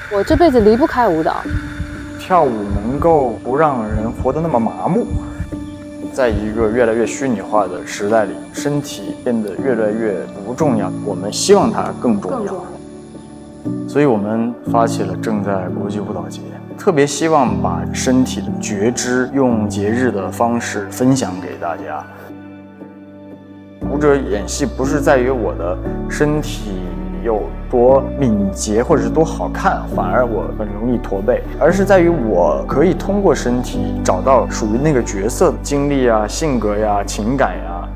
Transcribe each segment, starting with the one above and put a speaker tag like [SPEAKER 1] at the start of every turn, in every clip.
[SPEAKER 1] 我这辈子离不开舞蹈。
[SPEAKER 2] 跳舞能够不让人活得那么麻木，在一个越来越虚拟化的时代里，身体变得越来越不重要，我们希望它更重要。所以我们发起了正在国际舞蹈节，特别希望把身体的觉知用节日的方式分享给大家。舞者演戏不是在于我的身体有多敏捷或者是多好看，反而我很容易驼背，而是在于我可以通过身体找到属于那个角色的经历啊、性格呀、情感呀。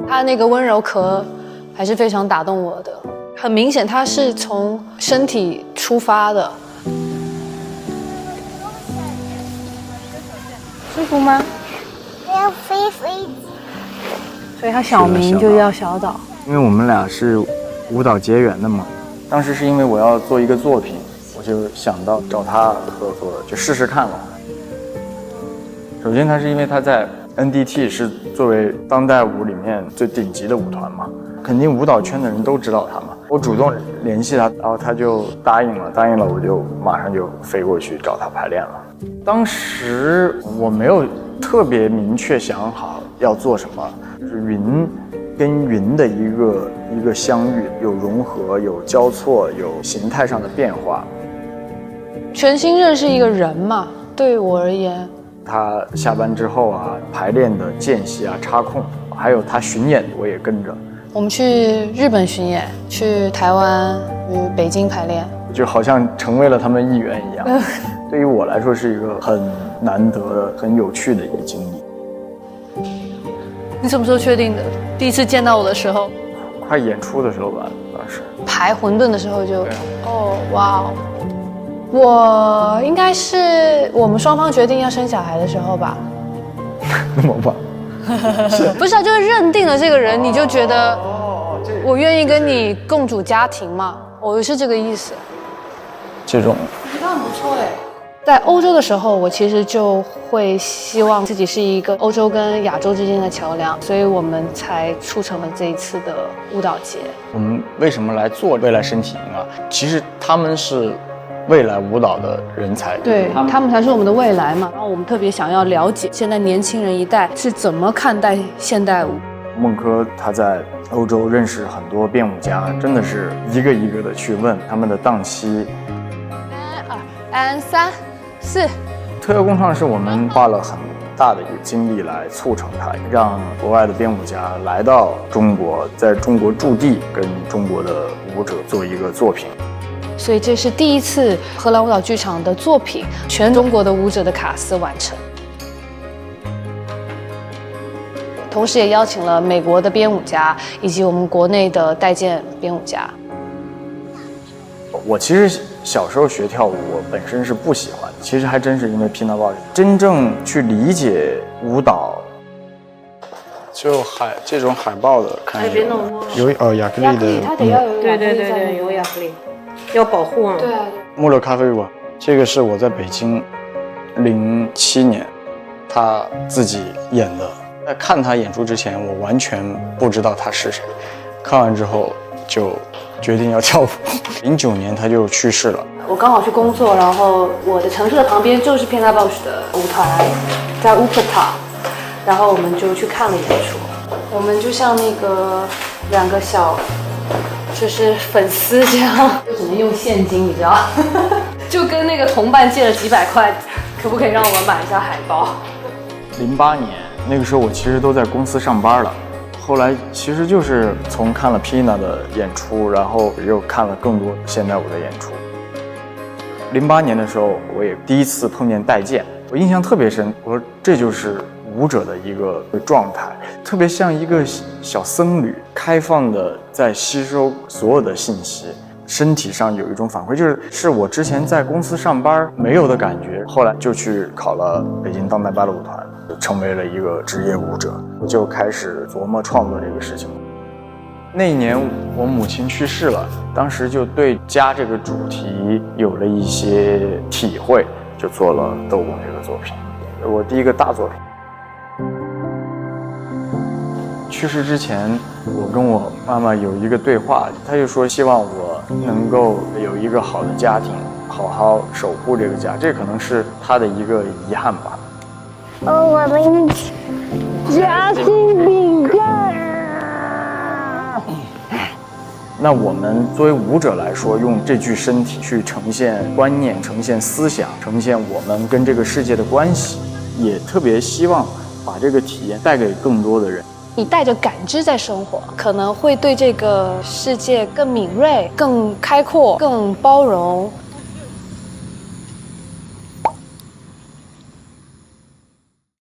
[SPEAKER 1] 他那个温柔壳还是非常打动我的，很明显他是从身体出发的。舒服吗？
[SPEAKER 3] 我要飞飞机。
[SPEAKER 1] 所以他小名就叫小岛。
[SPEAKER 2] 因为我们俩是舞蹈结缘的嘛，当时是因为我要做一个作品，我就想到找他合作，就试试看了。首先，他是因为他在 NDT 是作为当代舞里面最顶级的舞团嘛，肯定舞蹈圈的人都知道他嘛。我主动联系他，然后他就答应了，我就马上就飞过去找他排练了。当时我没有特别明确想好要做什么，就是云跟云的一个相遇，有融合，有交错，有形态上的变化。
[SPEAKER 1] 全新认识一个人嘛，对我而言，
[SPEAKER 2] 他下班之后啊，排练的间隙啊、插空，还有他巡演，我也跟着。
[SPEAKER 1] 我们去日本巡演，去台湾、北京排练，
[SPEAKER 2] 就好像成为了他们一员一样。对于我来说，是一个很难得、很有趣的一个经历。
[SPEAKER 1] 你什么时候确定的？第一次见到我的时候，
[SPEAKER 2] 快演出的时候吧，当时
[SPEAKER 1] 排混沌的时候就，哦，哇哦，我应该是我们双方决定要生小孩的时候吧。
[SPEAKER 2] 那么晚？
[SPEAKER 1] 不是啊，就是认定了这个人，你就觉得我愿意跟你共组家庭嘛，我是这个意思。
[SPEAKER 2] 这种
[SPEAKER 1] 我觉得很不错哎。在欧洲的时候，我其实就会希望自己是一个欧洲跟亚洲之间的桥梁，所以我们才促成了这一次的舞蹈节。
[SPEAKER 2] 我们为什么来做未来身体营啊？其实他们是未来舞蹈的人才，
[SPEAKER 1] 对，他们才是我们的未来嘛。然后我们特别想要了解现在年轻人一代是怎么看待现代舞。
[SPEAKER 2] 孟轲他在欧洲认识很多编舞家，真的是一个一个的去问他们的档期。
[SPEAKER 1] 1、2、3、4。
[SPEAKER 2] 特邀共创是我们花了很大的一个精力来促成它，让国外的编舞家来到中国，在中国驻地，跟中国的舞者做一个作品。
[SPEAKER 1] 所以这是第一次荷兰舞蹈剧场的作品，全中国的舞者的卡司完成。同时也邀请了美国的编舞家以及我们国内的代见编舞家。
[SPEAKER 2] 我其实小时候学跳舞，我本身是不喜欢的，其实还真是因为 Pina Bausch。真正去理解舞蹈，就这种海报的，看有亚克力的，
[SPEAKER 1] 它得要有
[SPEAKER 4] 对，有亚克力，要保护啊。
[SPEAKER 1] 对，
[SPEAKER 2] 穆勒咖啡馆，这个是我在北京07年他自己演的。在看他演出之前，我完全不知道他是谁，看完之后就决定要跳舞。09年他就去世了。
[SPEAKER 1] 我刚好去工作，然后我的城市的旁边就是 Pina Bausch 的舞团，在乌普塔，然后我们就去看了演出。我们就像那个2个小，就是粉丝这样，就只能用现金，你知道，就跟那个同伴借了几百块，可不可以让我们买一下海报
[SPEAKER 2] 08年那个时候我其实都在公司上班了。后来其实就是从看了 Pina 的演出，然后又看了更多现代舞的演出。08年的时候，我也第一次碰见戴健，我印象特别深。我说这就是舞者的一个状态，特别像一个小僧侣，开放的在吸收所有的信息，身体上有一种反馈，是我之前在公司上班没有的感觉。后来就去考了北京当代芭蕾舞团，成为了一个职业舞者，我就开始琢磨创作这个事情。那一年我母亲去世了，当时就对家这个主题有了一些体会，就做了《斗拱》这个作品，我第一个大作品。去世之前，我跟我妈妈有一个对话，她就说希望我能够有一个好的家庭，好好守护这个家，这可能是她的一个遗憾吧。
[SPEAKER 3] 我们夹心饼干。
[SPEAKER 2] 那我们作为舞者来说，用这具身体去呈现观念、呈现思想、呈现我们跟这个世界的关系，也特别希望把这个体验带给更多的人。
[SPEAKER 1] 你带着感知在生活，可能会对这个世界更敏锐、更开阔、更包容。